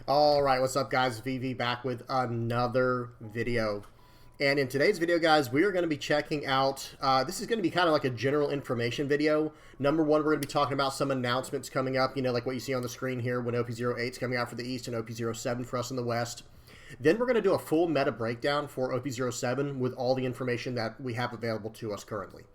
All right, what's up, guys? VV back with another video. And in today's video, guys, we are going to be checking out, this is going to be kind of like a general information video. Number one, we're going to be talking about some announcements coming up, you know, like what you see on the screen here when OP08 is coming out for the East and OP07 for us in the West. Then we're going to do a full meta breakdown for OP07 with all the information that we have available to us currently.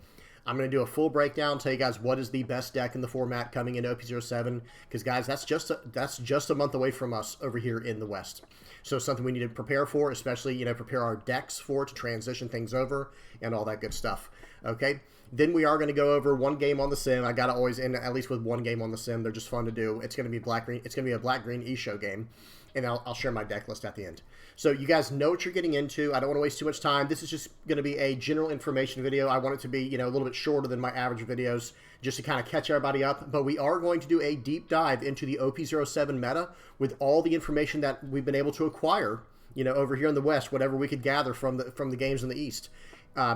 I'm going to do a full breakdown, tell you guys what is the best deck in the format coming into OP07, because guys, that's just a month away from us over here in the West. So it's something we need to prepare for, especially, you know, prepare our decks for to transition things over and all that good stuff. Okay, then we are going to go over one game on the sim. I got to always end at least with one game on the sim. They're just fun to do. It's going to be black-green. It's going to be a black-green Issho game, and I'll share my deck list at the end. So you guys know what you're getting into. I don't want to waste too much time. This is just going to be a general information video. I want it to be, you know, a little bit shorter than my average videos, just to kind of catch everybody up. But we are going to do a deep dive into the OP07 meta with all the information that we've been able to acquire, you know, over here in the West, whatever we could gather from the games in the East.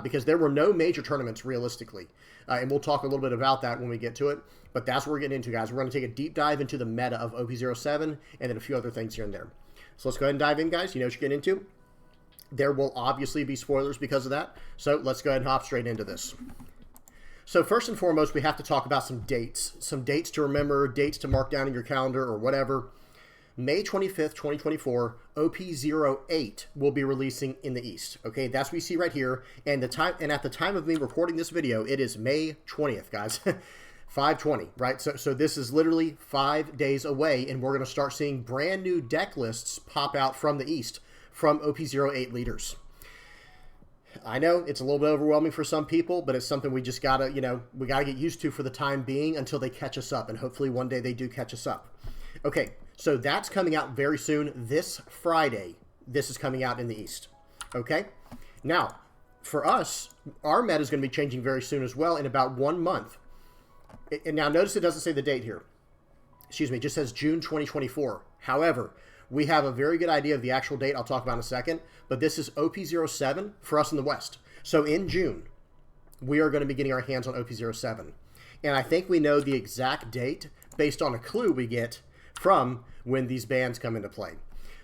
Because there were no major tournaments realistically. And we'll talk a little bit about that when we get to it. But that's what we're getting into, guys. We're going to take a deep dive into the meta of OP07 and then a few other things here and there. So let's go ahead and dive in, guys. You know what you're getting into. There will obviously be spoilers because of that. So let's go ahead and hop straight into this. So first and foremost, we have to talk about some dates. Some dates to remember, dates to mark down in your calendar or whatever. May 25th, 2024, OP08 will be releasing in the East. Okay, that's what we see right here. And at the time of me recording this video, it is May 20th, guys. 5/20, right? So this is literally 5 days away, and we're going to start seeing brand new deck lists pop out from the East from OP08 leaders. I know it's a little bit overwhelming for some people, but it's something we just gotta, you know, we gotta get used to for the time being until they catch us up, and hopefully one day they do catch us up. Okay, so that's coming out very soon. This Friday, this is coming out in the East. Okay, now for us, our meta is going to be changing very soon as well in about 1 month. And now notice it doesn't say the date here. Excuse me, it just says June 2024. However, we have a very good idea of the actual date I'll talk about in a second, but this is OP07 for us in the West. So in June, we are going to be getting our hands on OP07. And I think we know the exact date based on a clue we get from when these bans come into play.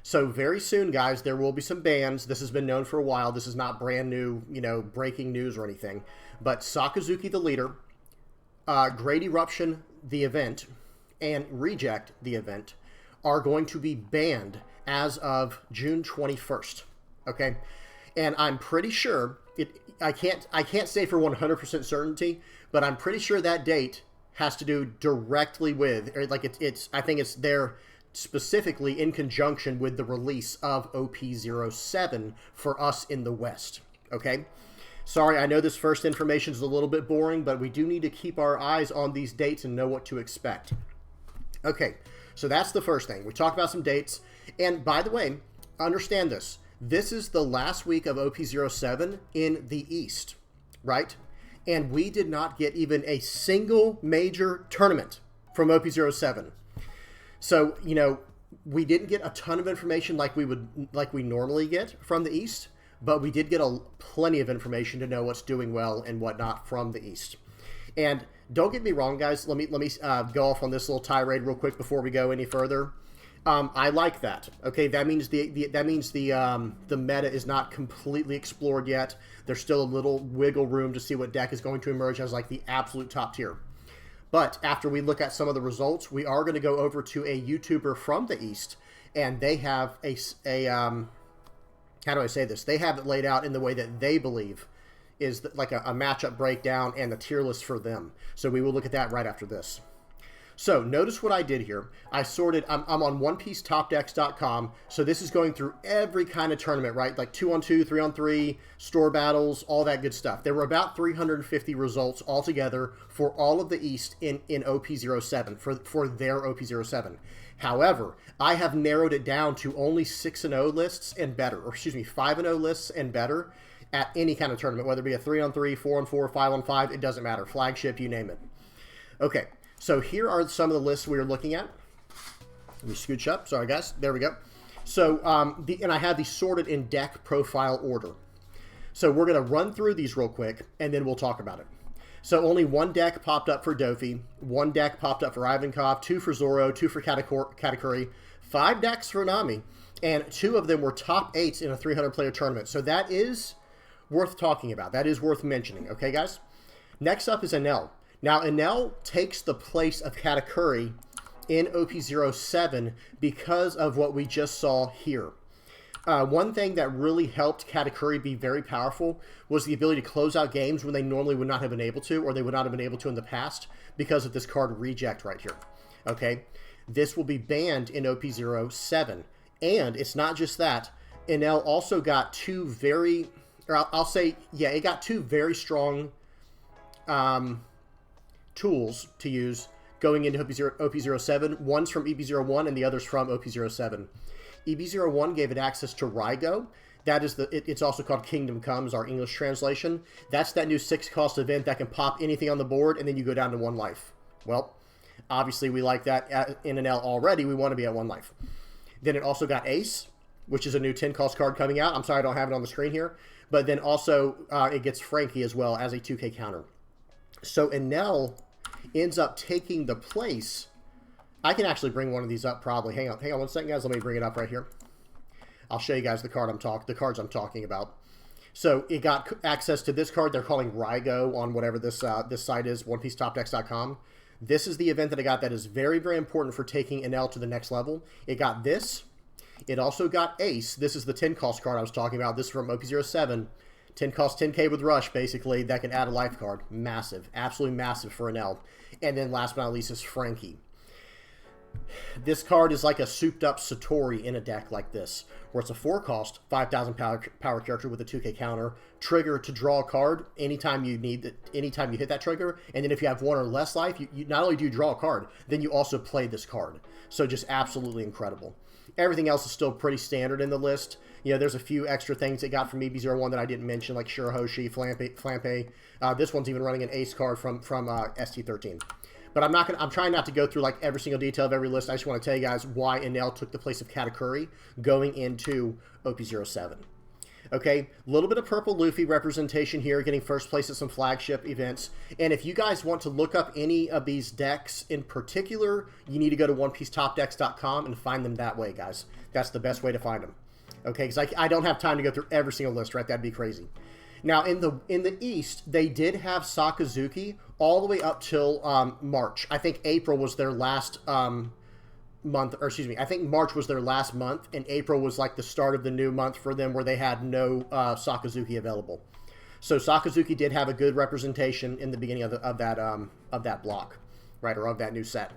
So very soon, guys, there will be some bans. This has been known for a while. This is not brand new, you know, breaking news or anything. But Sakazuki, the leader, Great Eruption, the event, and Reject, the event, are going to be banned as of June 21st. Okay, and I'm pretty sure I can't say for 100% certainty, but I'm pretty sure that date has to do directly with, or like I think it's there specifically in conjunction with the release of OP07 for us in the West. Okay. Sorry, I know this first information is a little bit boring, but we do need to keep our eyes on these dates and know what to expect. Okay, so that's the first thing. We talked about some dates. And by the way, understand this. This is the last week of OP07 in the East, right? And we did not get even a single major tournament from OP07. So, you know, we didn't get a ton of information like we normally get from the East. But we did get plenty of information to know what's doing well and whatnot from the East. And don't get me wrong, guys. Let me go off on this little tirade real quick before we go any further. I like that. Okay, that means the meta is not completely explored yet. There's still a little wiggle room to see what deck is going to emerge as like the absolute top tier. But after we look at some of the results, we are going to go over to a YouTuber from the East, and they have how do I say this? They have it laid out in the way that they believe is like a matchup breakdown and the tier list for them. So we will look at that right after this. So notice what I did here. I sorted, I'm on Onepiecetopdecks.com. So this is going through every kind of tournament, right? Like 2-on-2, 3-on-3, store battles, all that good stuff. There were about 350 results altogether for all of the East in OP07, for their OP07. However, I have narrowed it down to only 6-0 lists and better, or excuse me, 5-0 lists and better at any kind of tournament, whether it be a 3-on-3, 4-on-4, 5-on-5, it doesn't matter. Flagship, you name it. Okay, so here are some of the lists we are looking at. Let me scooch up. Sorry, guys. There we go. So, and I have these sorted in deck profile order. So we're going to run through these real quick, and then we'll talk about it. So only one deck popped up for Dofi, one deck popped up for Ivankov, 2 for Zoro, 2 for Katakuri, 5 decks for Nami, and 2 of them were top 8s in a 300-player tournament. So that is worth talking about. That is worth mentioning. Okay, guys? Next up is Enel. Now, Enel takes the place of Katakuri in OP07 because of what we just saw here. One thing that really helped Katakuri be very powerful was the ability to close out games when they normally would not have been able to, or they would not have been able to in the past, because of this card Reject right here. Okay? This will be banned in OP07. And it's not just that. Enel also got 2 very, or I'll say, yeah, it got 2 very strong tools to use going into OP07. One's from EB01 and the other's from OP07. EB01 gave it access to Rygo. That is it's also called Kingdom Comes, our English translation. That's that new 6-cost event that can pop anything on the board, and then you go down to 1 life. Well, obviously we like that in an L already. We want to be at 1 life. Then it also got Ace, which is a new 10-cost card coming out. I'm sorry I don't have it on the screen here. But then also it gets Frankie as well as a 2K counter. So Enel ends up taking the place. I can actually bring one of these up probably. Hang on 1 second, guys. Let me bring it up right here. I'll show you guys the cards I'm talking about. So it got access to this card they're calling Rygo on whatever this site is, Onepiecetopdecks.com. This is the event that I got that is very, very important for taking Enel to the next level. It got this. It also got Ace. This is the 10-cost card I was talking about. This is from OP07. 10 cost 10k with Rush, basically, that can add a life card. Massive. Absolutely massive for Enel. And then last but not least is Frankie. This card is like a souped-up Satori in a deck like this, where it's a 4-cost, 5,000 power character with a 2k counter, trigger to draw a card anytime you need it, anytime you hit that trigger, and then if you have 1 or less life, you not only do you draw a card, then you also play this card. So just absolutely incredible. Everything else is still pretty standard in the list. You know, there's a few extra things it got from EB01 that I didn't mention, like Shirahoshi, Flampe. This one's even running an Ace card from ST13. But I'm trying not to go through like every single detail of every list. I just want to tell you guys why Enel took the place of Katakuri going into OP07. Okay, a little bit of Purple Luffy representation here, getting first place at some flagship events. And if you guys want to look up any of these decks in particular, you need to go to Onepiecetopdecks.com and find them that way, guys. That's the best way to find them. Okay, because I don't have time to go through every single list, right? That'd be crazy. Now, in the East, they did have Sakazuki all the way up till March. I think April was their last month, or excuse me, I think March was their last month, and April was like the start of the new month for them where they had no Sakazuki available. So Sakazuki did have a good representation in the beginning of that block, right, or of that new set.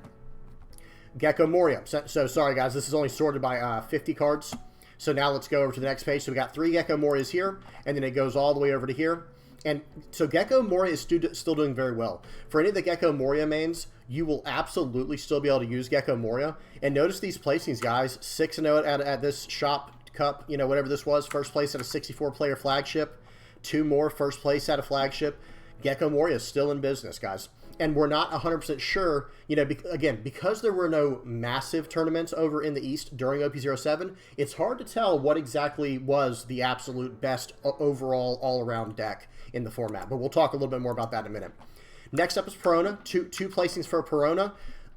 Gecko Moria. So sorry, guys, this is only sorted by 50 cards. So now let's go over to the next page. So we got 3 Gecko Morias here, and then it goes all the way over to here. And so Gecko Moria is still doing very well. For any of the Gecko Moria mains, you will absolutely still be able to use Gecko Moria. And notice these placings, guys. 6-0 at this Shop Cup, you know, whatever this was. First place at a 64-player flagship. 2 more first place at a flagship. Gecko Moria is still in business, guys. And we're not 100% sure, you know, again, because there were no massive tournaments over in the East during OP07, it's hard to tell what exactly was the absolute best overall all-around deck in the format. But we'll talk a little bit more about that in a minute. Next up is Perona. Two placings for Perona.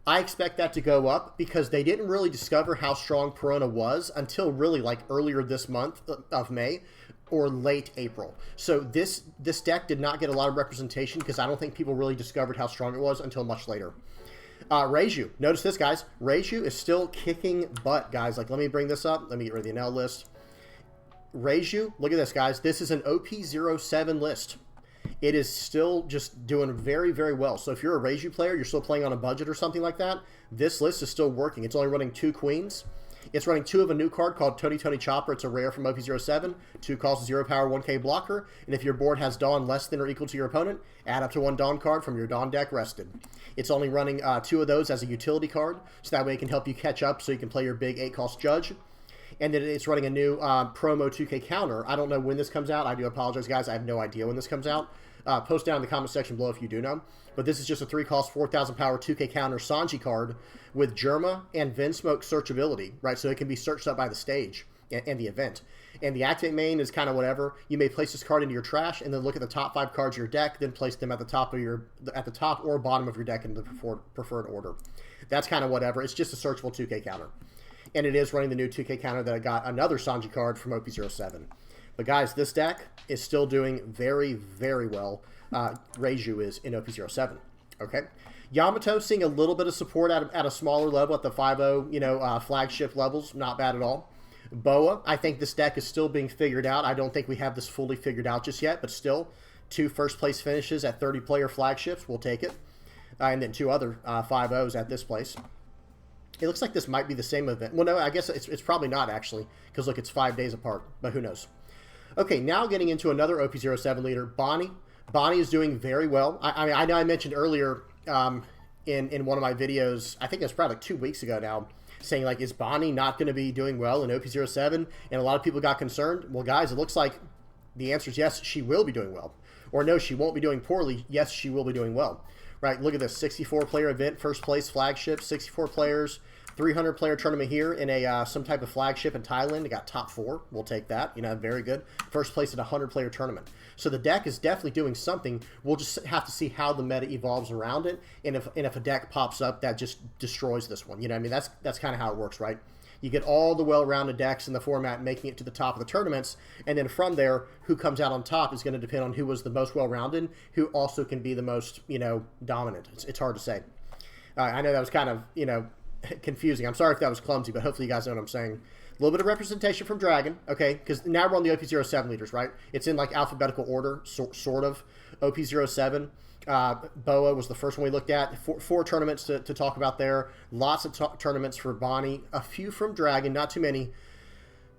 I expect that to go up because they didn't really discover how strong Perona was until really like earlier this month of May or late April. So this deck did not get a lot of representation because I don't think people really discovered how strong it was until much later. Reiju. Notice this, guys. Reiju is still kicking butt, guys. Like, let me bring this up. Let me get rid of the NL list. Reiju, look at this, guys. This is an OP07 list. It is still just doing very, very well. So if you're a Reiju player, you're still playing on a budget or something like that, this list is still working. It's only running 2 queens. It's running 2 of a new card called Tony Chopper. It's a rare from OP07. 2 costs 0 power, 1k blocker. And if your board has Dawn less than or equal to your opponent, add up to 1 Dawn card from your Dawn deck rested. It's only running 2 of those as a utility card, so that way it can help you catch up so you can play your big 8-cost Judge. And then it's running a new promo 2k counter. I don't know when this comes out. I do apologize, guys. I have no idea when this comes out. Post down in the comment section below if you do know. But this is just a 3-cost, 4,000 power 2k counter Sanji card with Germa and Vinsmoke searchability, right? So it can be searched up by the stage and the event. And the activate main is kind of whatever. You may place this card into your trash and then look at the top 5 cards of your deck, then place them at the top or bottom of your deck in the preferred order. That's kind of whatever. It's just a searchable 2k counter. and it is running the new 2K counter that I got another Sanji card from OP07. But guys, this deck is still doing very, very well. Reiju is in OP07. Okay. Yamato seeing a little bit of support at a smaller level at the 5.0, flagship levels. Not bad at all. Boa, I think this deck is still being figured out. I don't think we have this fully figured out just yet, but still, 2 first-place finishes at 30-player flagships. We'll take it. And then 2 other 5.0s at this place. It looks like this might be the same event. Well, no, I guess it's probably not, actually, because, look, it's 5 days apart, but who knows. Okay, now getting into another OP07 leader, Bonnie. Bonnie is doing very well. I know I mentioned earlier in one of my videos, I think it was probably like 2 weeks ago now, saying, like, is Bonnie not going to be doing well in OP07? And a lot of people got concerned. Well, guys, it looks like the answer is yes, she will be doing well. Or no, she won't be doing poorly. Yes, she will be doing well. Right, look at this, 64-player event, first place flagship, 64 players, 300-player tournament here in a some type of flagship in Thailand. It got top 4. We'll take that. Very good. First place at a 100-player tournament. So the deck is definitely doing something. We'll just have to see how the meta evolves around it, and if a deck pops up that just destroys this one. That's kind of how it works, right? You get all the well-rounded decks in the format making it to the top of the tournaments, and then from there, who comes out on top is going to depend on who was the most well-rounded, who also can be the most, dominant. It's hard to say. I know that was kind of, confusing. I'm sorry if that was clumsy, but hopefully you guys know what I'm saying. A little bit of representation from Dragon, okay? Because now we're on the OP07 leaders, right? It's in like alphabetical order, sort of. OP07. Boa was the first one we looked at. Four tournaments to talk about there. Lots of tournaments for Bonnie. A few from Dragon, not too many.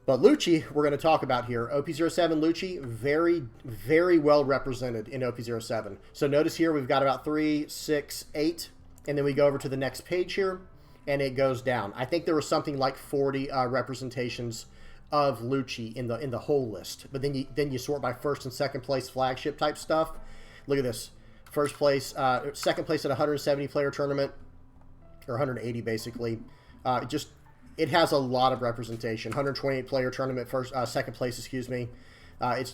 But Lucci, we're going to talk about here. OP07 Lucci, very, very well represented in OP07. So notice here we've got about 3, 6, 8. And then we go over to the next page here, and it goes down. I think there was something like 40 representations of Lucci in the whole list. But then you sort by first and second place flagship type stuff. Look at this. First place, second place at a 170-player tournament, or 180 basically. It has a lot of representation. 128-player tournament, second place, excuse me.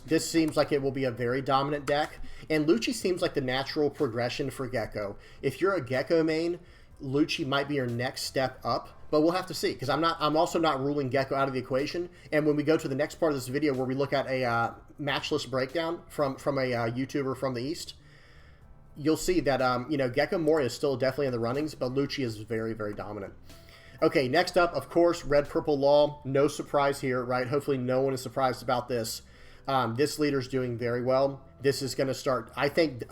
This seems like it will be a very dominant deck, and Lucci seems like the natural progression for Gecko. If you're a Gecko main, Lucci might be your next step up, but we'll have to see, because I'm also not ruling Gecko out of the equation. And when we go to the next part of this video, where we look at a matchless breakdown from a YouTuber from the East, you'll see that Gecko Moria is still definitely in the runnings, but Lucci is very, very dominant. Okay, next up, of course, Red Purple Law. No surprise here, right? Hopefully no one is surprised about this. This leader's doing very well. This is going to start, I think,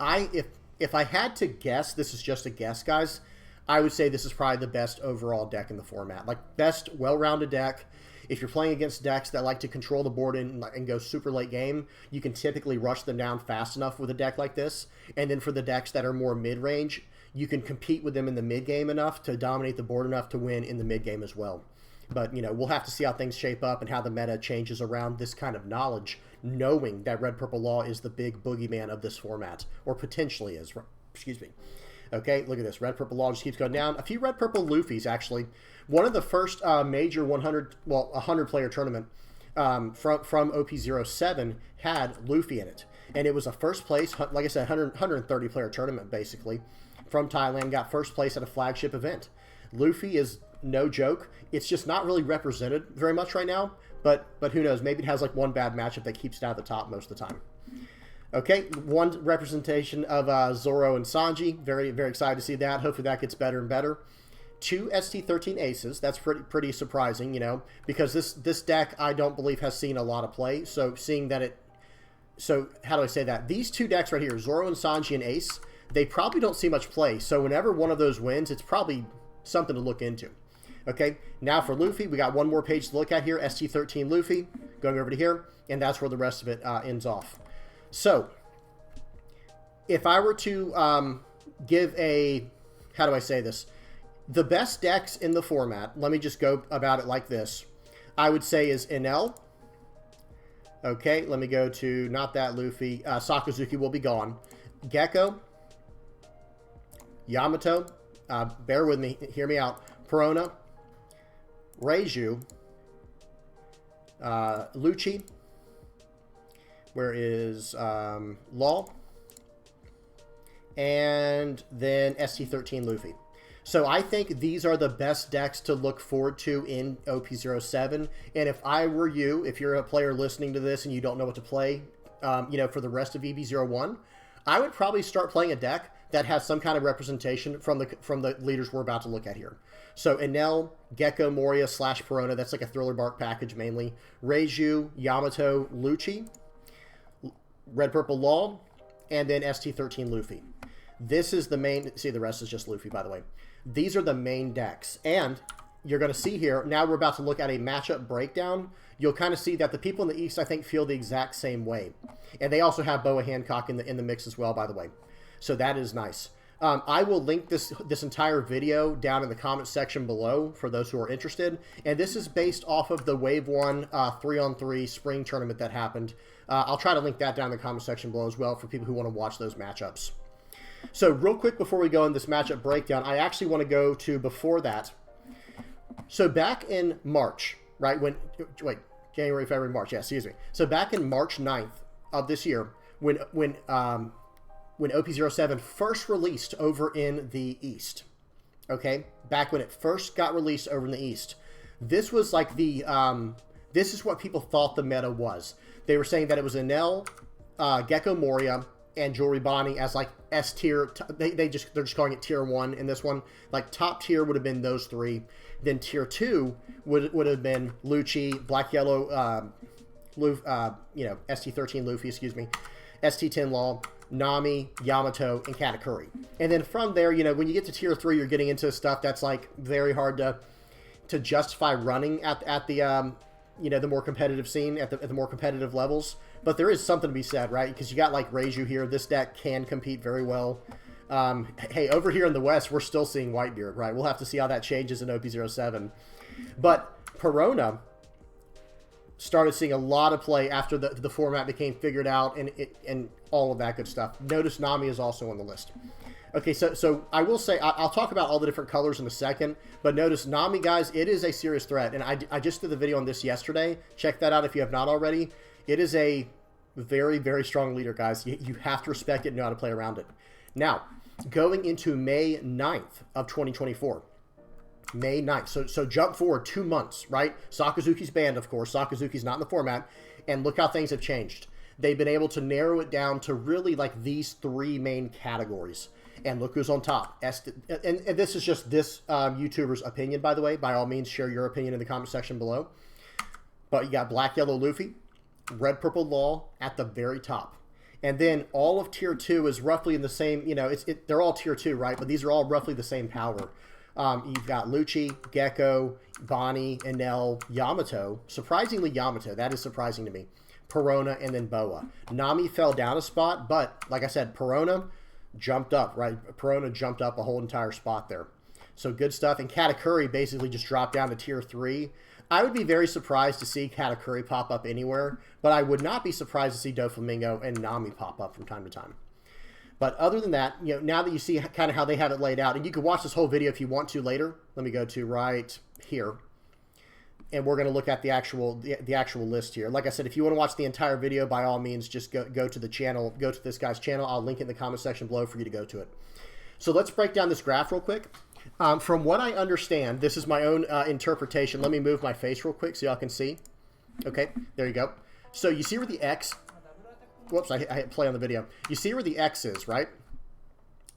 if I had to guess, this is just a guess, guys, I would say this is probably the best overall deck in the format. Like, best well-rounded deck. If you're playing against decks that like to control the board and go super late game, you can typically rush them down fast enough with a deck like this. And then for the decks that are more mid-range, you can compete with them in the mid-game enough to dominate the board enough to win in the mid-game as well. But, we'll have to see how things shape up and how the meta changes around this kind of knowledge, knowing that Red Purple Law is the big boogeyman of this format, or potentially is. Excuse me. Okay, look at this. Red Purple Law just keeps going down. A few Red Purple Luffys, actually. One of the first major 100-player tournament from OP07 had Luffy in it. And it was a first place, like I said, 130-player tournament, basically, from Thailand. Got first place at a flagship event. Luffy is no joke. It's just not really represented very much right now. But who knows? Maybe it has like one bad matchup that keeps it out of the top most of the time. Okay, one representation of Zoro and Sanji. Very, very excited to see that. Hopefully that gets better and better. 2 ST13 aces. That's pretty surprising, because this deck I don't believe has seen a lot of play. So seeing that so how do I say that? These 2 decks right here, Zoro and Sanji and Ace, they probably don't see much play. So whenever one of those wins, it's probably something to look into. Okay, now for Luffy, we got one more page to look at here. ST13 Luffy, going over to here, and that's where the rest of it ends off. So, if I were to give how do I say this? The best decks in the format, let me just go about it like this. I would say is Enel. Okay, let me go to, not that Luffy. Sakazuki will be gone. Gecko. Yamato. Bear with me, hear me out. Perona. Reiju. Lucci. Where is Law? And then ST13 Luffy. So I think these are the best decks to look forward to in OP07. And if I were you, if you're a player listening to this and you don't know what to play, for the rest of EV01, I would probably start playing a deck that has some kind of representation from the leaders we're about to look at here. So Enel, Gecko, Moria / Perona, that's like a Thriller Bark package mainly. Reiju, Yamato, Lucci, Red Purple Law, and then ST13 Luffy. This is the main, see the rest is just Luffy by the way. These are the main decks. And you're going to see here, now we're about to look at a matchup breakdown. You'll kind of see that the people in the East, I think, feel the exact same way. And they also have Boa Hancock in the mix as well, by the way. So that is nice. I will link this entire video down in the comment section below for those who are interested. And this is based off of the Wave 1 3-on-3 spring tournament that happened. I'll try to link that down in the comment section below as well for people who want to watch those matchups. So real quick before we go in this matchup breakdown, I actually want to go to before that. So back in March, right, January, February, March, yeah, excuse me. So back in March 9th of this year, when OP07 first released over in the East, okay, back when it first got released over in the East, this was like the, this is what people thought the meta was. They were saying that it was Enel, Gecko Moria, and Jewelry Bonnie as like S tier. They're just calling it tier 1 in this one. Like top tier would have been those three. Then tier 2 would have been Lucci, Black Yellow, ST13 Luffy, excuse me, ST10 Law, Nami, Yamato, and Katakuri. And then from there, when you get to tier 3, you're getting into stuff that's like very hard to justify running at the the more competitive scene, at the more competitive levels. But there is something to be said, right? Because you got like Reiju here. This deck can compete very well. Hey, over here in the West, we're still seeing Whitebeard, right? We'll have to see how that changes in OP07. But Perona started seeing a lot of play after the format became figured out and all of that good stuff. Notice Nami is also on the list. Okay, so I will say, I'll talk about all the different colors in a second, but notice Nami, guys, it is a serious threat. And I just did the video on this yesterday. Check that out if you have not already. It is a very, very strong leader, guys. You have to respect it and know how to play around it. Now, going into May 9th of 2024. May 9th. So jump forward 2 months, right? Sakazuki's banned, of course. Sakazuki's not in the format. And look how things have changed. They've been able to narrow it down to really like these 3 main categories. And look who's on top. And this is just this YouTuber's opinion, by the way. By all means, share your opinion in the comment section below. But you got Black Yellow Luffy, Red Purple Law at the very top. And then all of tier 2 is roughly in the same, they're all tier 2, right? But these are all roughly the same power. You've got Lucci, Gecko, Bonnie, Enel, Yamato. Surprisingly, Yamato. That is surprising to me. Perona, and then Boa. Nami fell down a spot, but like I said, Perona jumped up, right? Perona jumped up a whole entire spot there. So good stuff. And Katakuri basically just dropped down to tier 3. I would be very surprised to see Katakuri pop up anywhere, but I would not be surprised to see Doflamingo and Nami pop up from time to time. But other than that, now that you see kind of how they have it laid out, and you can watch this whole video if you want to later. Let me go to right here. And we're going to look at the actual list here. Like I said, if you want to watch the entire video, by all means, just go to the channel, go to this guy's channel. I'll link it in the comment section below for you to go to it. So let's break down this graph real quick. From what I understand, this is my own interpretation. Let me move my face real quick so y'all can see. Okay, there you go. So you see where the X... Whoops, I hit play on the video. You see where the X is, right?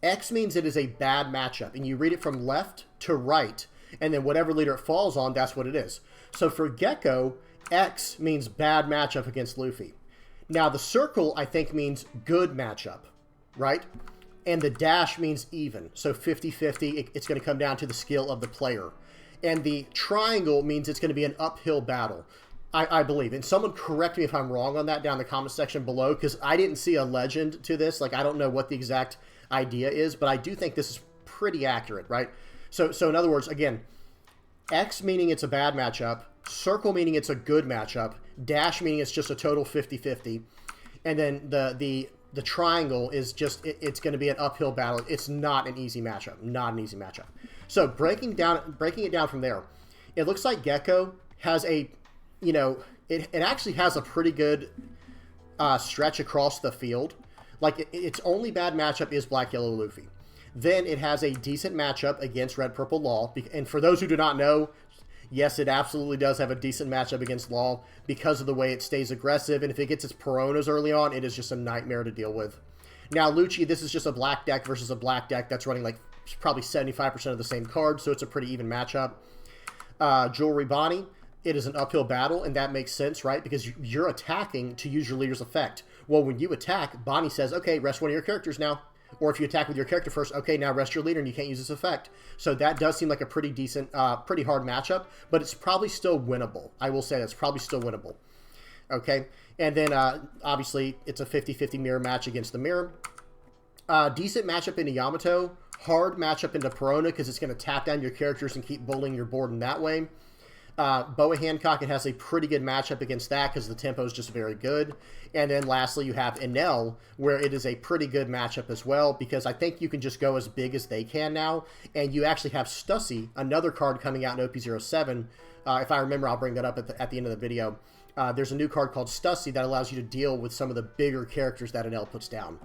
X means it is a bad matchup, and you read it from left to right, and then whatever leader it falls on, that's what it is. So for Gecko, X means bad matchup against Luffy. Now the circle, I think, means good matchup, right? And the dash means even. So 50-50, it's going to come down to the skill of the player. And the triangle means it's going to be an uphill battle, I believe. And someone correct me if I'm wrong on that down in the comment section below, because I didn't see a legend to this. Like, I don't know what the exact idea is, but I do think this is pretty accurate, right? So in other words, again, X meaning it's a bad matchup, circle meaning it's a good matchup, dash meaning it's just a total 50-50, and then the triangle is just, it's going to be an uphill battle. It's not an easy matchup. Not an easy matchup. So breaking it down from there, it looks like Gecko has a, it actually has a pretty good stretch across the field. Like, its only bad matchup is Black Yellow Luffy. Then it has a decent matchup against Red Purple Law. And for those who do not know, yes, it absolutely does have a decent matchup against Law because of the way it stays aggressive. And if it gets its Peronas early on, it is just a nightmare to deal with. Now, Lucci, this is just a black deck versus a black deck that's running like probably 75% of the same cards, so it's a pretty even matchup. Jewelry Bonnie, it is an uphill battle, and that makes sense, right? Because you're attacking to use your leader's effect. Well, when you attack, Bonnie says, okay, rest one of your characters now. Or if you attack with your character first, okay, now rest your leader and you can't use this effect. So that does seem like a pretty decent, pretty hard matchup, but it's probably still winnable. I will say that's probably still winnable. Okay, and then obviously it's a 50-50 mirror match against the mirror. Decent matchup into Yamato. Hard matchup into Perona because it's going to tap down your characters and keep bullying your board in that way. Boa Hancock, it has a pretty good matchup against that because the tempo is just very good. And then lastly, you have Enel, where it is a pretty good matchup as well because I think you can just go as big as they can now. And you actually have Stussy, another card coming out in OP07. If I remember, I'll bring that up at the end of the video. There's a new card called Stussy that allows you to deal with some of the bigger characters that Enel puts down.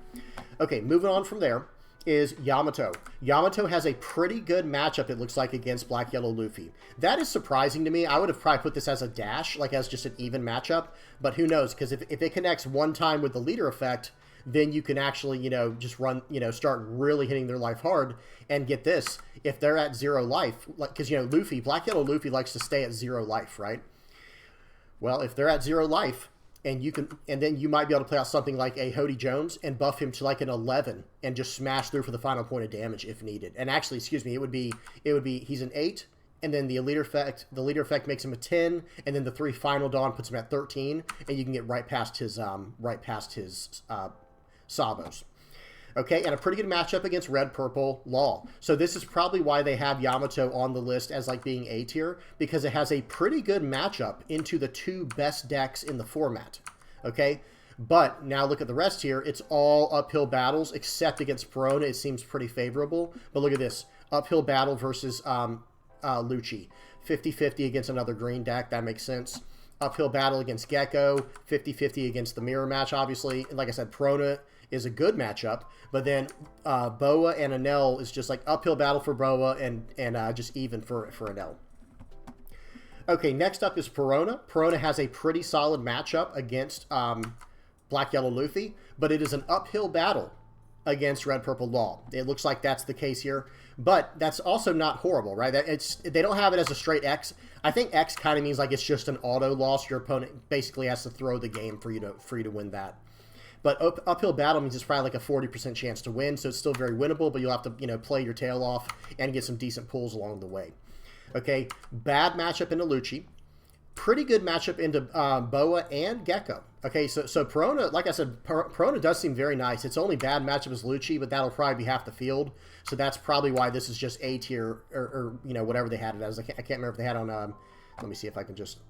Okay, moving on from there is Yamato. Yamato has a pretty good matchup, it looks like, against Black Yellow Luffy. That is surprising to me. I would have probably put this as a dash, like as just an even matchup, but who knows, because if it connects one time with the leader effect, then you can actually, you know, just run, you know, start really hitting their life hard. And get this, if they're at 0 life, like, because, you know, Luffy, Black Yellow Luffy likes to stay at 0 life, right? Well, if they're at 0 life, and then you might be able to play out something like a Hody Jones and buff him to like an 11 and just smash through for the final point of damage if needed. And actually, excuse me, it would be he's an 8, and then the leader effect makes him a 10, and then the 3 final dawn puts him at 13, and you can get right past his Sabos. Okay, and a pretty good matchup against Red Purple Law. So this is probably why they have Yamato on the list as like being A tier, because it has a pretty good matchup into the 2 best decks in the format. Okay, but now look at the rest here. It's all uphill battles, except against Perona. It seems pretty favorable. But look at this. Uphill battle versus Lucci. 50-50 against another green deck. That makes sense. Uphill battle against Gecko. 50-50 against the mirror match, obviously. And like I said, Perona is a good matchup, but then Boa and Enel is just like uphill battle for Boa and just even for Enel. Okay, next up is Perona. Perona has a pretty solid matchup against Black Yellow Luffy, but it is an uphill battle against Red Purple Law. It looks like that's the case here, but that's also not horrible, right? They don't have it as a straight X. I think X kind of means like it's just an auto loss. Your opponent basically has to throw the game for you to win that. But uphill battle means it's probably like a 40% chance to win, so it's still very winnable, but you'll have to, you know, play your tail off and get some decent pulls along the way. Okay, bad matchup into Lucci. Pretty good matchup into Boa and Gecko. Okay, so Perona, like I said, Perona does seem very nice. Its only bad matchup is Lucci, but that'll probably be half the field. So that's probably why this is just A tier, or you know, whatever they had it as. I can't remember if they had on, let me see if I can just,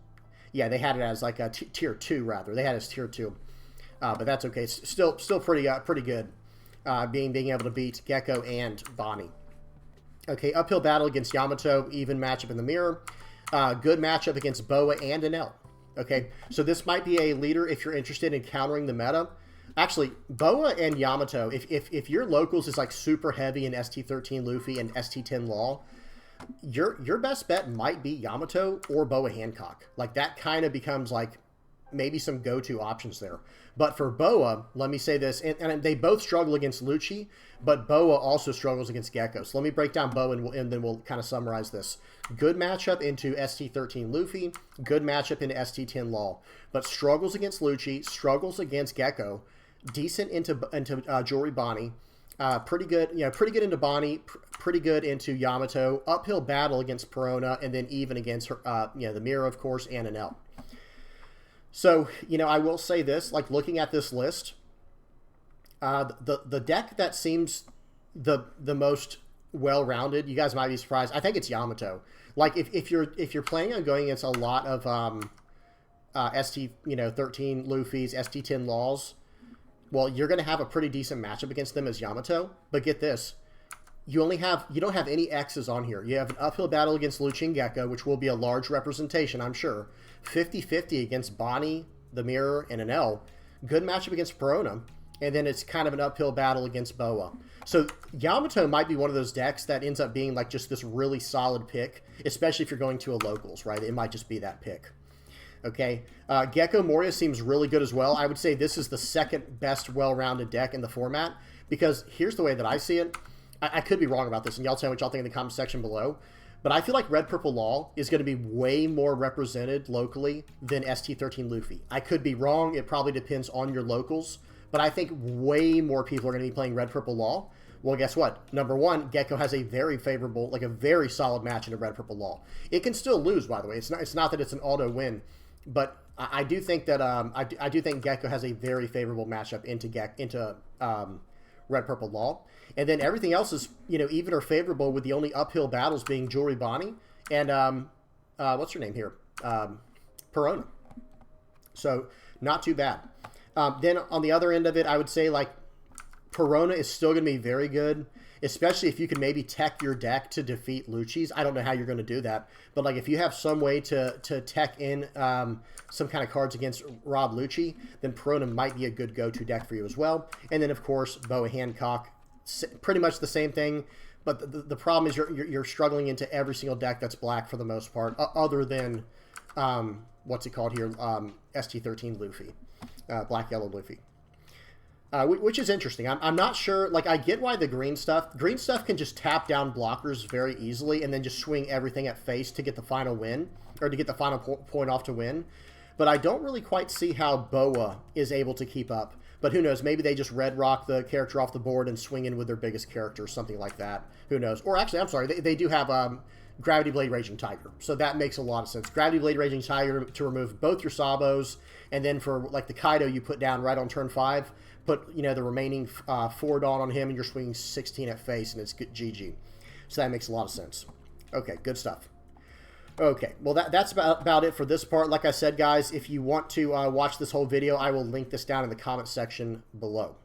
yeah, they had it as like a tier 2, rather. They had it as tier 2. But that's okay. It's still pretty good, being able to beat Gecko and Bonnie. Okay, uphill battle against Yamato, even matchup in the mirror. Good matchup against Boa and Enel. Okay, so this might be a leader if you're interested in countering the meta. Actually, Boa and Yamato, if your locals is like super heavy in ST13 Luffy and ST10 Law, your best bet might be Yamato or Boa Hancock. Like that kind of becomes like maybe some go-to options there. But for Boa, let me say this, and they both struggle against Lucci, but Boa also struggles against Gecko. So let me break down Boa, and then we'll kind of summarize this. Good matchup into ST13 Luffy, good matchup into ST10 Law, but struggles against Lucci, struggles against Gecko, decent into Jewelry Bonnie, pretty good into Bonnie, pretty good into Yamato, uphill battle against Perona, and then even against her, the mirror, of course, and Enel. So, you know, I will say this, like looking at this list, the deck that seems the most well-rounded, you guys might be surprised, I think it's Yamato. Like if you're planning on going against a lot of ST13 Luffy's, ST10 Laws, well, you're going to have a pretty decent matchup against them as Yamato. But get this, you don't have any X's on here. You have an uphill battle against Lucci and Gecko, which will be a large representation, I'm sure. 50-50 against Bonnie, the Mirror, and Enel. Good matchup against Perona. and then it's kind of an uphill battle against Boa. So Yamato might be one of those decks that ends up being like just this really solid pick, especially if you're going to a locals, right? It might just be that pick. Okay, Gecko Moria seems really good as well. I would say this is the second best well-rounded deck in the format, because here's the way that I see it. I could be wrong about this, and y'all tell me what y'all think in the comment section below. But I feel like Red Purple Law is going to be way more represented locally than ST13 Luffy. I could be wrong. It probably depends on your locals. But I think way more people are going to be playing Red Purple Law. Well, guess what? Number one, Gecko has a very favorable, like a very solid match into Red Purple Law. It can still lose, by the way. It's not that it's an auto win. But I do think that I do think Gecko has a very favorable matchup into Red Purple Law, and then everything else is even or favorable, with the only uphill battles being Jewelry Bonnie and what's her name here, Perona. So not too bad. Then on the other end of it, I would say like Perona is still going to be very good, especially if you can maybe tech your deck to defeat Lucci's. I don't know how you're going to do that, but like if you have some way to tech in some kind of cards against Rob Lucci, then Perona might be a good go-to deck for you as well. And then of course Boa Hancock, pretty much the same thing, but the problem is you're struggling into every single deck that's black for the most part, other than what's it called here, ST13 Luffy, Black Yellow Luffy. Which is interesting. I'm not sure. Like, I get why the green stuff can just tap down blockers very easily and then just swing everything at face to get the final win, or to get the final point off to win. But I don't really quite see how Boa is able to keep up. But who knows? Maybe they just red rock the character off the board and swing in with their biggest character, something like that. Who knows? Or actually, I'm sorry, they do have Gravity Blade Raging Tiger. So that makes a lot of sense. Gravity Blade Raging Tiger to remove both your Sabos, and then for like the Kaido you put down right on turn 5. Put, the remaining 4 Dawn on him, and you're swinging 16 at face, and it's GG. So that makes a lot of sense. Okay, good stuff. Okay, well, that's about it for this part. Like I said, guys, if you want to watch this whole video, I will link this down in the comment section below.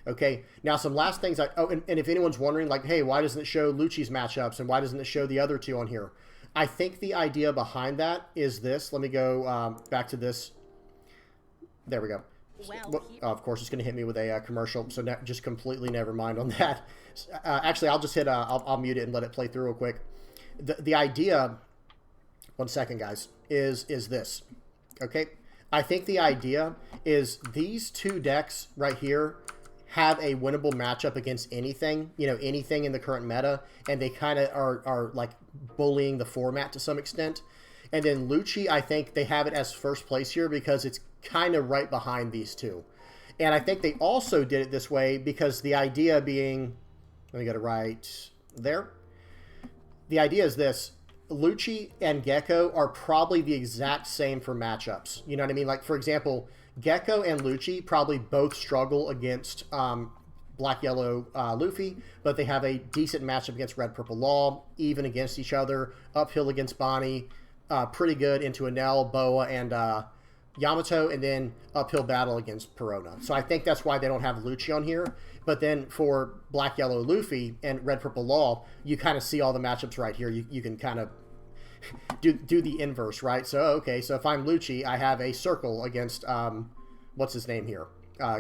Okay, now some last things. And if anyone's wondering, like, hey, why doesn't it show Lucci's matchups, and why doesn't it show the other two on here? I think the idea behind that is this. Let me go back to this. There we go. Well, of course, it's going to hit me with a commercial, so just completely never mind on that. Actually, I'll just hit, I'll mute it and let it play through real quick. The idea, one second, guys, is this, okay? I think the idea is these two decks right here have a winnable matchup against anything, anything in the current meta, and they kind of are like bullying the format to some extent. And then Lucci, I think they have it as first place here because it's kind of right behind these two. And I think they also did it this way because the idea being, let me get it right there. The idea is this: Lucci and Gecko are probably the exact same for matchups. You know what I mean? Like, for example, Gecko and Lucci probably both struggle against Black Yellow Luffy, but they have a decent matchup against Red Purple Law, even against each other, uphill against Bonnie, pretty good into Enel, Boa, and Yamato, and then uphill battle against Perona. So I think that's why they don't have Lucci on here. But then for Black Yellow Luffy and Red Purple Law, you kind of see all the matchups right here. You can kind of do the inverse, right? So, okay, so if I'm Lucci, I have a circle against, what's his name here?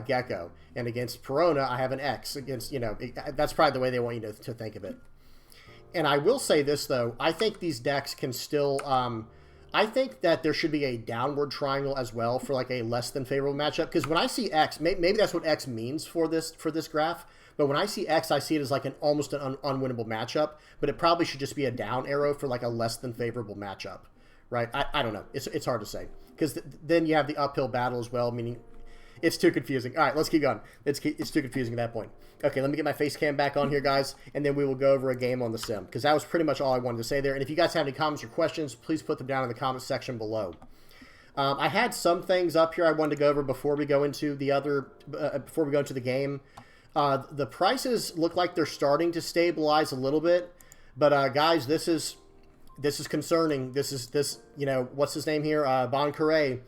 Gecko. And against Perona, I have an X against, that's probably the way they want you to think of it. And I will say this, though. I think these decks can still... I think that there should be a downward triangle as well for like a less than favorable matchup. Because when I see X, maybe that's what X means for this graph. But when I see X, I see it as like almost an unwinnable matchup. But it probably should just be a down arrow for like a less than favorable matchup, right? I don't know. It's hard to say. Because then you have the uphill battle as well, meaning... It's too confusing. All right, let's keep going. It's too confusing at that point. Okay, let me get my face cam back on here, guys, and then we will go over a game on the sim, because that was pretty much all I wanted to say there. And if you guys have any comments or questions, please put them down in the comments section below. I had some things up here I wanted to go over before we go into the the game. The prices look like they're starting to stabilize a little bit, but guys, this is concerning. This what's his name here? Bon Carré.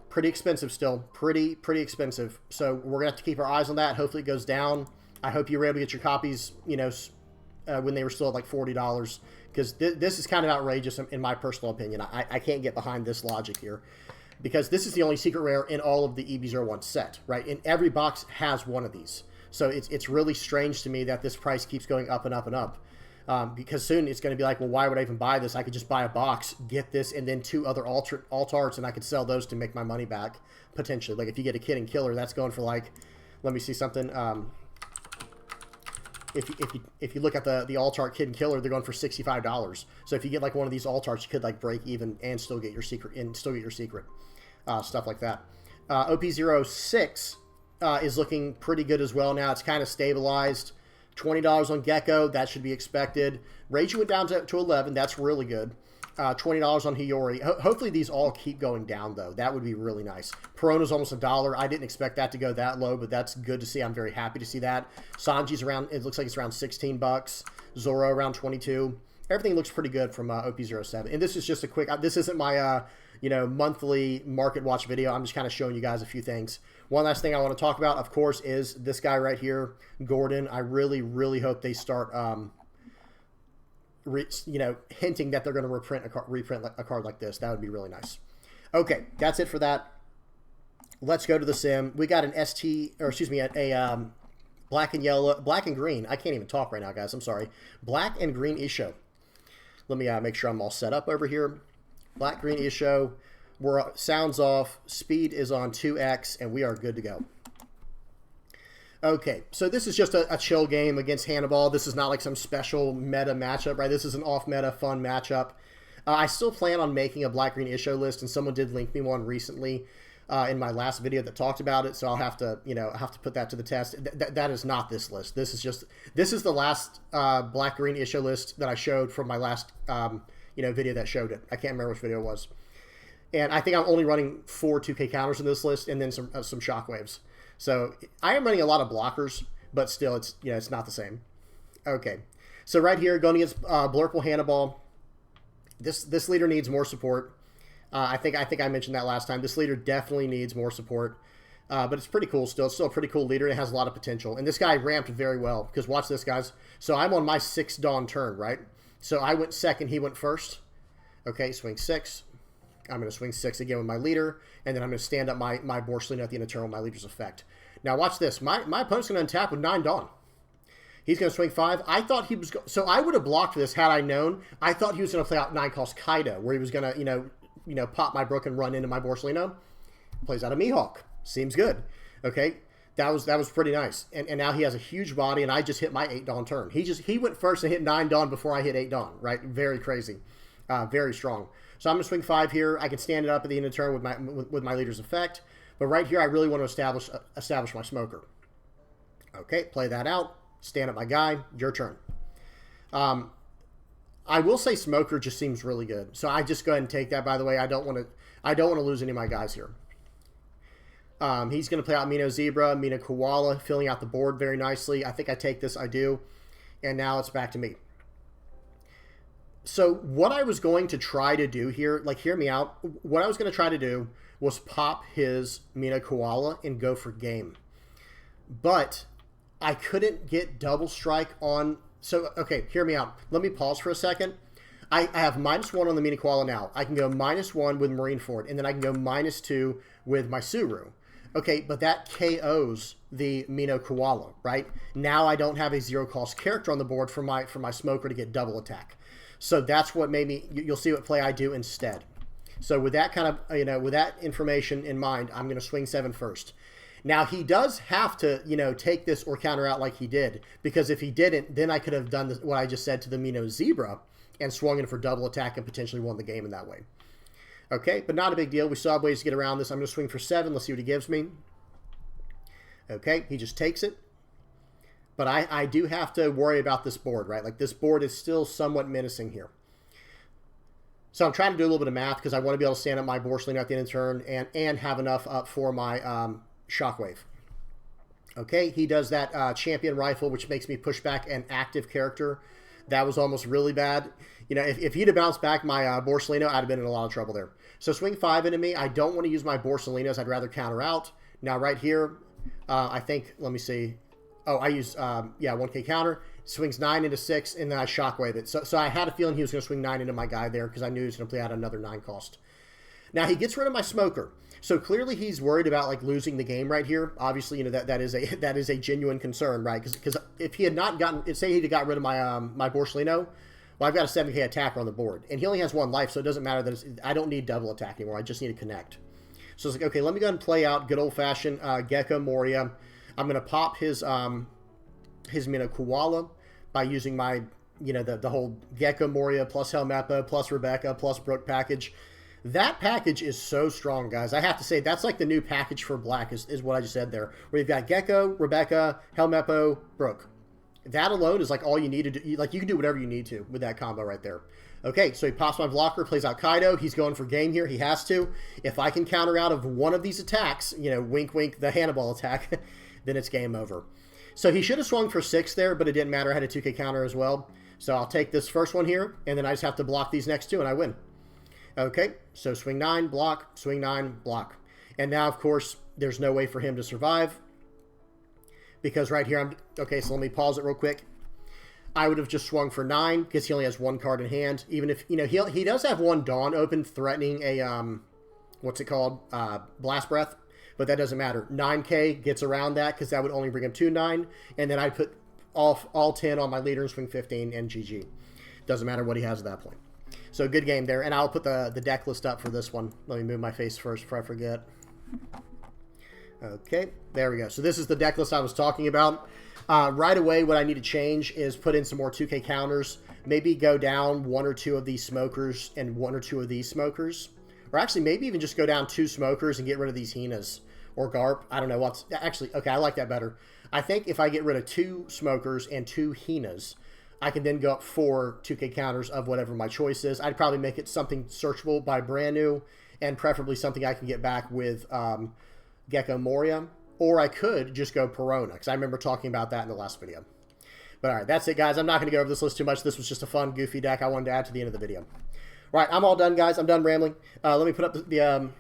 Pretty expensive still. Pretty expensive. So we're going to have to keep our eyes on that. Hopefully it goes down. I hope you were able to get your copies, when they were still at like $40. Because this is kind of outrageous in my personal opinion. I can't get behind this logic here. because this is the only secret rare in all of the EB01 set, right? And every box has one of these. So it's really strange to me that this price keeps going up and up and up. Because soon it's going to be like, well, why would I even buy this? I could just buy a box, get this, and then 2 other alt arts, and I could sell those to make my money back, potentially. Like, if you get a Kid and Killer, that's going for, like, let me see something. If you look at the alt art Kid and Killer, they're going for $65. So if you get, like, one of these alt arts, you could, like, break even and still get your secret, stuff like that. OP06 is looking pretty good as well now. It's kind of stabilized. $20 on Gecko, that should be expected. Rage went down to 11, that's really good. $20 on Hiyori. Hopefully these all keep going down, though. That would be really nice. Perona's almost $1. I didn't expect that to go that low, but that's good to see. I'm very happy to see that. Sanji's around, it looks like it's around $16. Zoro around 22. Everything looks pretty good from OP07. And this is just a quick, this isn't my, monthly market watch video. I'm just kind of showing you guys a few things. One last thing I want to talk about, of course, is this guy right here, Gordon. I really, really hope they start, hinting that they're going to reprint a card like this. That would be really nice. Okay, that's it for that. Let's go to the sim. We got an black and green. I can't even talk right now, guys. I'm sorry. Black and green Issho. Let me make sure I'm all set up over here. Black, green Issho. We're sounds off. Speed is on 2x, and we are good to go. Okay, so this is just a chill game against Hanyabal. This is not like some special meta matchup, right? This is an off-meta fun matchup. I still plan on making a black-green Issho list, and someone did link me one recently in my last video that talked about it, so I'll have to, put that to the test. That is not this list. This is the last black-green Issho list that I showed from my last, video that showed it. I can't remember which video it was. And I think I'm only running 4 2K counters in this list, and then some shockwaves. So I am running a lot of blockers, but still, it's not the same. Okay, so right here, going against Blurple Hanyabal. This leader needs more support. I think I mentioned that last time. This leader definitely needs more support, but it's pretty cool still. It's still a pretty cool leader. It has a lot of potential, and this guy ramped very well. Because watch this, guys. So I'm on my 6th Dawn turn, right? So I went second. He went first. Okay, swing 6. I'm going to swing 6 again with my leader, and then I'm going to stand up my Borsalino at the end of turn with my leader's effect. Now watch this. My opponent's going to untap with 9 Dawn. He's going to swing 5. I thought he was so I would have blocked this had I known. I thought he was going to play out 9 cost Kaido, where he was going to pop my Brook and run into my Borsalino. Plays out a Mihawk. Seems good. Okay, that was pretty nice. And now he has a huge body, and I just hit my 8 Dawn turn. He went first and hit 9 Dawn before I hit 8 Dawn. Right, very crazy, very strong. So I'm going to swing 5 here. I can stand it up at the end of the turn with my leader's effect. But right here, I really want to establish my smoker. Okay, play that out. Stand up my guy. Your turn. I will say smoker just seems really good. So I just go ahead and take that. By the way, I don't want to lose any of my guys here. He's going to play out Mino Zebra, Mino Koala, filling out the board very nicely. I think I take this. I do. And now it's back to me. So what I was going to try to do here, like hear me out, what I was going to try to do was pop his Mino Koala and go for game. But I couldn't get double strike on, so okay, hear me out. Let me pause for a second. I have -1 on the Mino Koala now. I can go -1 with Marineford, and then I can go -2 with my Suru. Okay, but that KOs the Mino Koala, right? Now I don't have a 0 cost character on the board for my smoker to get double attack. So that's what made me, you'll see what play I do instead. So with that kind of, with that information in mind, I'm going to swing 7 first. Now he does have to, take this or counter out like he did, because if he didn't, then I could have done what I just said to the Mino Zebra and swung in for double attack and potentially won the game in that way. Okay, but not a big deal. We still have ways to get around this. I'm going to swing for 7. Let's see what he gives me. Okay, he just takes it. But I do have to worry about this board, right? Like, this board is still somewhat menacing here. So I'm trying to do a little bit of math because I want to be able to stand up my Borsalino at the end of the turn and have enough up for my Shockwave. Okay, he does that Champion Rifle, which makes me push back an active character. That was almost really bad. If he'd have bounced back my Borsalino, I'd have been in a lot of trouble there. So swing 5 into me. I don't want to use my Borsalinos. I'd rather counter out. Now right here, I think, let me see. Oh, I use, 1K counter. Swings 9 into 6, and then I Shockwave it. So I had a feeling he was going to swing 9 into my guy there because I knew he was going to play out another 9 cost. Now, he gets rid of my smoker. So clearly he's worried about like losing the game right here. Obviously, you know, that is a genuine concern, right? Because if he had not gotten, say he got rid of my my Borsalino, well, I've got a 7k attacker on the board, and he only has 1 life, so it doesn't matter that I don't need double attack anymore. I just need to connect. So it's like, okay, let me go ahead and play out good old fashioned Gecko Moria. I'm gonna pop his Koala by using my, you know, the whole Gecko Moria plus Helmeppo plus Rebecca plus Brook package. That package is so strong, guys. I have to say, that's like the new package for black, is what I just said there. Where you've got Gecko, Rebecca, Helmeppo, Brook. That alone is like all you need to do. Like, you can do whatever you need to with that combo right there. Okay, so he pops my blocker, plays out Kaido. He's going for game here. He has to. If I can counter out of one of these attacks, you know, wink, wink, the Hanyabal attack, then it's game over. So he should have swung for 6 there, but it didn't matter. I had a 2k counter as well. So I'll take this first one here, and then I just have to block these next 2, and I win. Okay, so swing 9, block, swing 9, block. And now, of course, there's no way for him to survive. Because right here, okay, so let me pause it real quick. I would have just swung for 9, because he only has 1 card in hand. Even if, you know, he does have 1 Dawn open, threatening a, what's it called? Blast Breath. But that doesn't matter. 9k gets around that, because that would only bring him to 9. And then I put all 10 on my leader and swing 15, and GG. Doesn't matter what he has at that point. So good game there, and I'll put the deck list up for this one. Let me move my face first before I forget. Okay, there we go. So this is the deck list I was talking about. Right away, what I need to change is put in some more 2k counters. Maybe go down 1 or 2 of these smokers and 1 or 2 of these smokers. Or actually, maybe even just go down 2 smokers and get rid of these Hinas. Or Garp. I don't know what's... Actually, okay, I like that better. I think if I get rid of 2 smokers and 2 Hinas, I can then go up 4 2k counters of whatever my choice is. I'd probably make it something searchable by brand new, and preferably something I can get back with Gecko Moria. Or I could just go Perona, because I remember talking about that in the last video. But all right, that's it, guys. I'm not going to go over this list too much. This was just a fun, goofy deck I wanted to add to the end of the video. All right, I'm all done, guys. I'm done rambling. Let me put up the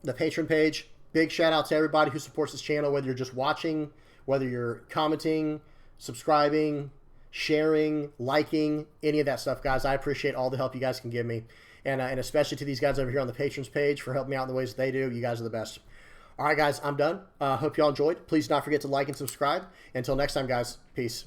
Patreon page. Big shout out to everybody who supports this channel, whether you're just watching, whether you're commenting, subscribing, sharing, liking, any of that stuff, guys. I appreciate all the help you guys can give me. And especially to these guys over here on the Patrons page for helping me out in the ways that they do. You guys are the best. All right, guys, I'm done. Hope y'all enjoyed. Please do not forget to like and subscribe. Until next time, guys, peace.